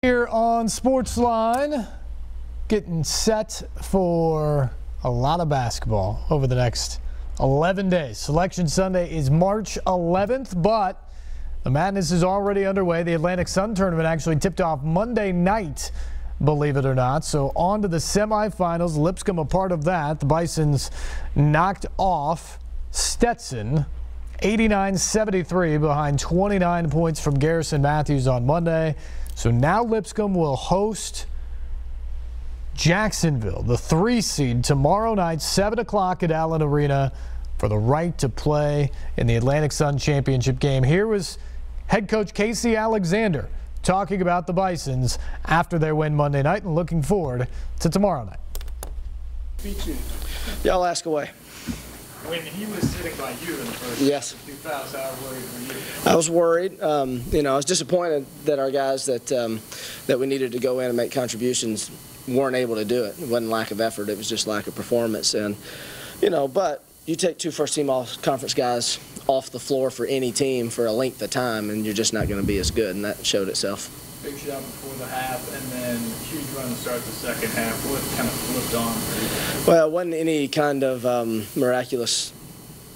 Here on Sportsline, getting set for a lot of basketball over the next 11 days. Selection Sunday is March 11th, but the madness is already underway. The Atlantic Sun Tournament actually tipped off Monday night, believe it or not. So on to the semifinals. Lipscomb a part of that. The Bisons knocked off Stetson 89-73 behind 29 points from Garrison Matthews on Monday. So now Lipscomb will host Jacksonville, the 3 seed, tomorrow night, 7 o'clock at Allen Arena for the right to play in the Atlantic Sun Championship game. Here was head coach Casey Alexander talking about the Bisons after their win Monday night and looking forward to tomorrow night. Y'all ask away. When he was sitting by you in the first two fouls, how worried were you? I was worried. You know, I was disappointed that our guys that we needed to go in and make contributions weren't able to do it. It wasn't lack of effort. It was just lack of performance. And, you know, but you take 2 first-team all-conference guys off the floor for any team for a length of time, and you're just not going to be as good, and that showed itself. Big shot before the half, and then huge run to start the second half. What kind of flipped on for you? Well, it wasn't any kind of miraculous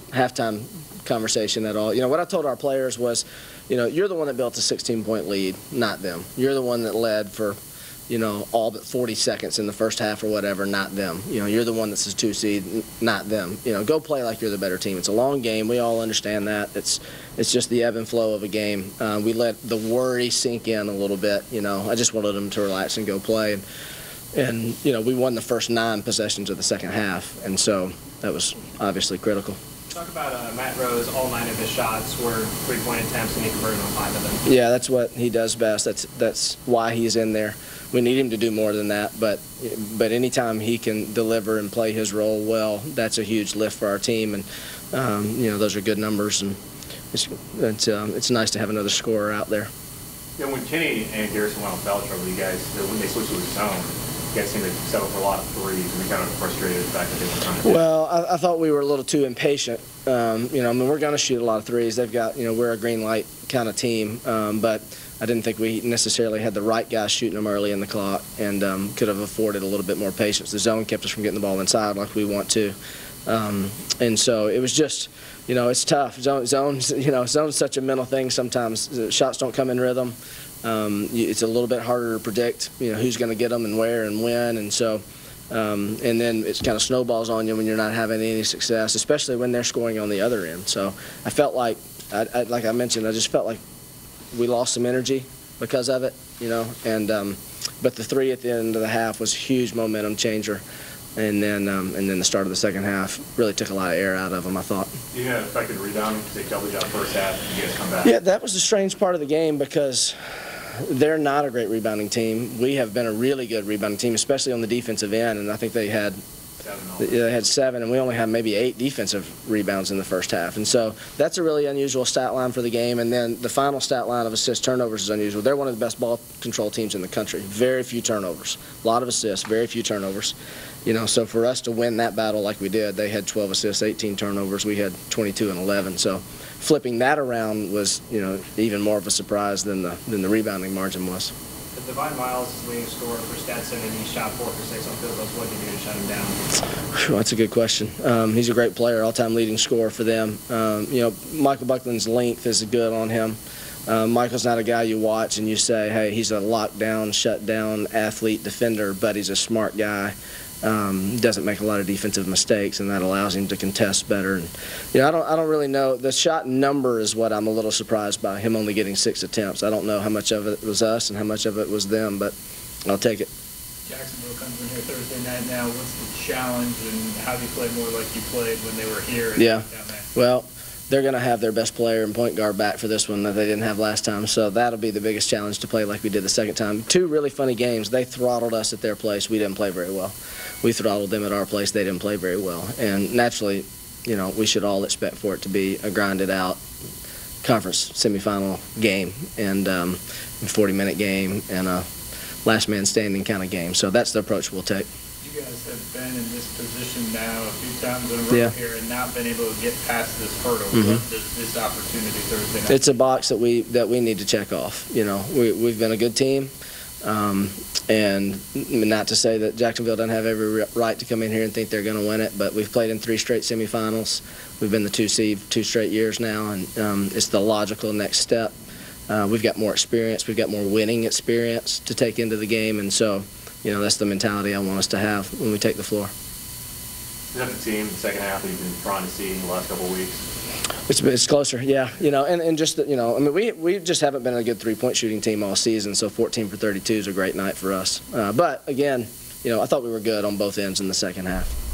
halftime conversation at all. You know, what I told our players was, you know, you're the one that built a 16-point lead, not them. You're the one that led for, you know, all but 40 seconds in the first half or whatever, not them. You know, you're the one that's a 2 seed, not them. You know, go play like you're the better team. It's a long game. We all understand that. It's just the ebb and flow of a game. We let the worry sink in a little bit. You know, I just wanted them to relax and go play. And you know, we won the first 9 possessions of the second half, and so that was obviously critical. Talk about Matt Rose. All 9 of his shots were 3-point attempts, and he converted on 5 of them. Yeah, that's what he does best. That's why he's in there. We need him to do more than that, but anytime he can deliver and play his role well, that's a huge lift for our team, and you know, those are good numbers, and it's nice to have another scorer out there. Yeah, when Kenny and Garrison went on foul trouble, you guys, when they switched to a zone, you guys seemed to settle for a lot of threes, and we kind of frustrated the fact that they weren't trying to. Well, I thought we were a little too impatient. You know, I mean, we're going to shoot a lot of threes. They've got, you know, we're a green light kind of team, but I didn't think we necessarily had the right guys shooting them early in the clock, and could have afforded a little bit more patience. The zone kept us from getting the ball inside like we want to, and so it was just, you know, it's tough. Zones, you know, zone's such a mental thing sometimes. Shots don't come in rhythm. It's a little bit harder to predict, you know, who's going to get them and where and when, and so, and then it kind of snowballs on you when you're not having any success, especially when they're scoring on the other end. So I felt like, like I mentioned, I just felt like we lost some energy because of it, you know, and but the 3 at the end of the half was a huge momentum changer, and then the start of the second half really took a lot of air out of them, I thought. You had affected rebounding because they doubled you out first half and you guys come back. Yeah, that was the strange part of the game because they're not a great rebounding team. We have been a really good rebounding team, especially on the defensive end, and I think they had 7, and we only had maybe 8 defensive rebounds in the first half. And so that's a really unusual stat line for the game. And then the final stat line of assist turnovers is unusual. They're one of the best ball control teams in the country. Very few turnovers. A lot of assists, very few turnovers. You know, so for us to win that battle like we did, they had 12 assists, 18 turnovers. We had 22 and 11. So flipping that around was, you know, even more of a surprise than the rebounding margin was. Divine Miles is leading scorer for Stetson, and he shot 4 for 6 on field goals. What did you do to shut him down? Whew, that's a good question. He's a great player, all-time leading scorer for them. You know, Michael Buckland's length is good on him. Michael's not a guy you watch and you say, hey, he's a lockdown, shutdown athlete defender, but he's a smart guy. Doesn't make a lot of defensive mistakes, and that allows him to contest better. And, you know, I don't really know. The shot number is what I'm a little surprised by, him only getting 6 attempts. I don't know how much of it was us and how much of it was them, but I'll take it. Jacksonville comes in here Thursday night now. What's the challenge, and how do you play more like you played when they were here? And yeah, down there? Well, they're going to have their best player and point guard back for this one that they didn't have last time, so that'll be the biggest challenge to play like we did the second time. 2 really funny games. They throttled us at their place. We didn't play very well. We throttled them at our place. They didn't play very well. And naturally, you know, we should all expect for it to be a grinded-out conference semifinal game and a 40-minute game and a last man standing kind of game. So that's the approach we'll take. You guys have been in this position now a few times in a row here and not been able to get past this hurdle. What does this opportunity Thursday night? It's a box that we need to check off. You know, we've been a good team. And not to say that Jacksonville doesn't have every right to come in here and think they're going to win it, but we've played in 3 straight semifinals. We've been the 2 seed 2 straight years now, and it's the logical next step. We've got more experience. We've got more winning experience to take into the game, and so, you know, that's the mentality I want us to have when we take the floor. Is that the team, the second half that you've been trying to see in the last couple of weeks? It's closer, yeah. You know, and just, you know, I mean, we just haven't been a good 3-point shooting team all season, so 14 for 32 is a great night for us. But, again, you know, I thought we were good on both ends in the second half.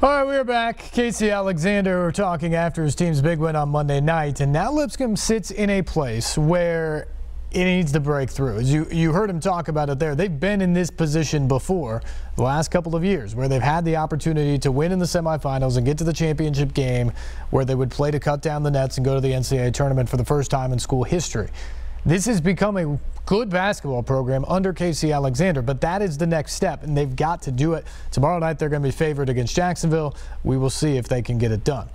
All right, we're back. Casey Alexander talking after his team's big win on Monday night, and now Lipscomb sits in a place where it needs to break through. As you heard him talk about it there, they've been in this position before the last couple of years where they've had the opportunity to win in the semifinals and get to the championship game where they would play to cut down the nets and go to the NCAA tournament for the first time in school history. This has become a good basketball program under Casey Alexander, but that is the next step, and they've got to do it. Tomorrow night they're going to be favored against Jacksonville. We will see if they can get it done.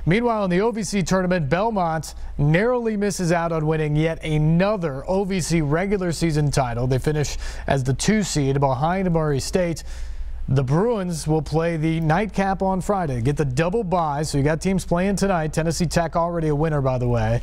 Meanwhile, in the OVC tournament, Belmont narrowly misses out on winning yet another OVC regular season title. They finish as the 2 seed behind Murray State. The Bruins will play the nightcap on Friday, get the double bye. So you got teams playing tonight. Tennessee Tech already a winner, by the way.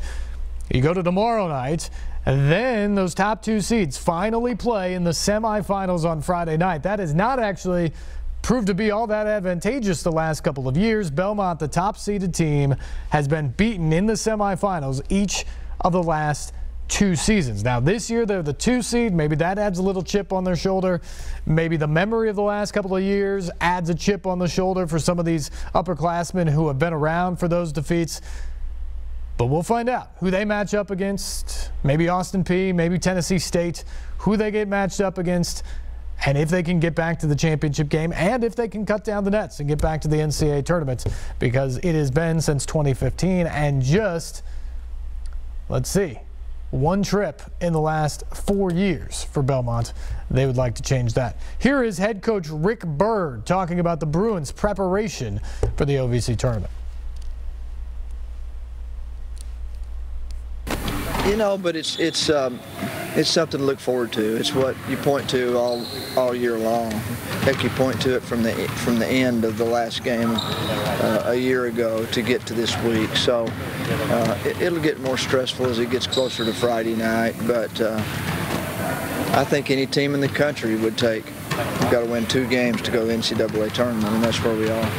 You go to tomorrow night, and then those top 2 seeds finally play in the semifinals on Friday night. That is not actually proved to be all that advantageous the last couple of years. Belmont, the top seeded team, has been beaten in the semifinals each of the last 2 seasons. Now this year they're the 2 seed. Maybe that adds a little chip on their shoulder. Maybe the memory of the last couple of years adds a chip on the shoulder for some of these upperclassmen who have been around for those defeats. But we'll find out who they match up against. Maybe Austin Peay, maybe Tennessee State, who they get matched up against, and if they can get back to the championship game, and if they can cut down the nets and get back to the NCAA tournament, because it has been since 2015 and just, let's see, 1 trip in the last 4 years for Belmont. They would like to change that. Here is head coach Rick Byrd talking about the Bruins' preparation for the OVC tournament. You know, but it's something to look forward to. It's what you point to all year long. Heck, you point to it from the end of the last game a year ago to get to this week. So it'll get more stressful as it gets closer to Friday night. But I think any team in the country would take. You've got to win 2 games to go to the NCAA tournament, and that's where we are.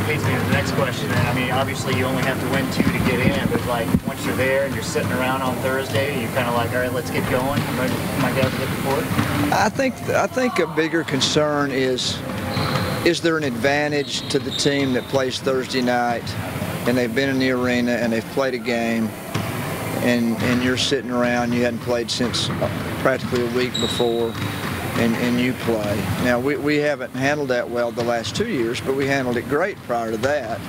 Leads me to the next question. I mean, obviously you only have to win 2 to get in, but like once you're there and you're sitting around on Thursday, you're kind of like, all right, let's get going. My guys looking forward. I think a bigger concern is there an advantage to the team that plays Thursday night and they've been in the arena and they've played a game, and you're sitting around, you hadn't played since practically a week before. And you play. Now, we haven't handled that well the last 2 years, but we handled it great prior to that.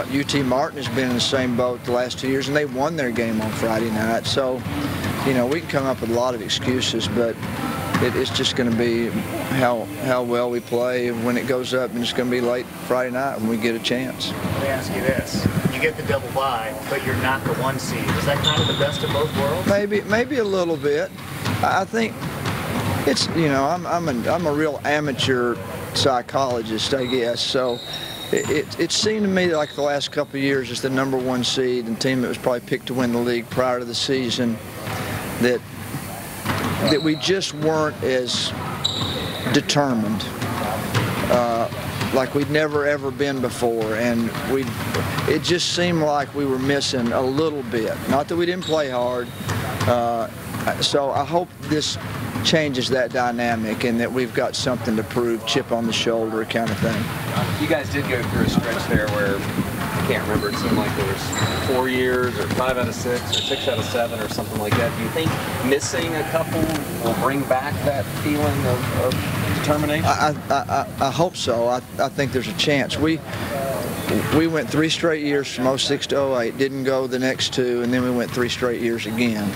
UT Martin has been in the same boat the last 2 years, and they won their game on Friday night. So, you know, we can come up with a lot of excuses, but it's just going to be how well we play when it goes up, and it's going to be late Friday night when we get a chance. Let me ask you this. You get the double bye, but you're not the 1 seed. Is that kind of the best of both worlds? Maybe a little bit. I think it's, you know, I'm a real amateur psychologist, I guess. So it seemed to me like the last couple of years as the #1 seed and team that was probably picked to win the league prior to the season, that we just weren't as determined like we'd never ever been before, and it just seemed like we were missing a little bit. Not that we didn't play hard. So I hope this changes that dynamic and that we've got something to prove, chip on the shoulder kind of thing. You guys did go through a stretch there where, I can't remember, it seemed like there was 4 years or 5 out of 6 or 6 out of 7 or something like that. Do you think missing a couple will bring back that feeling of determination? I hope so. I think there's a chance. We went 3 straight years from 06 to 08, didn't go the next 2, and then we went 3 straight years again.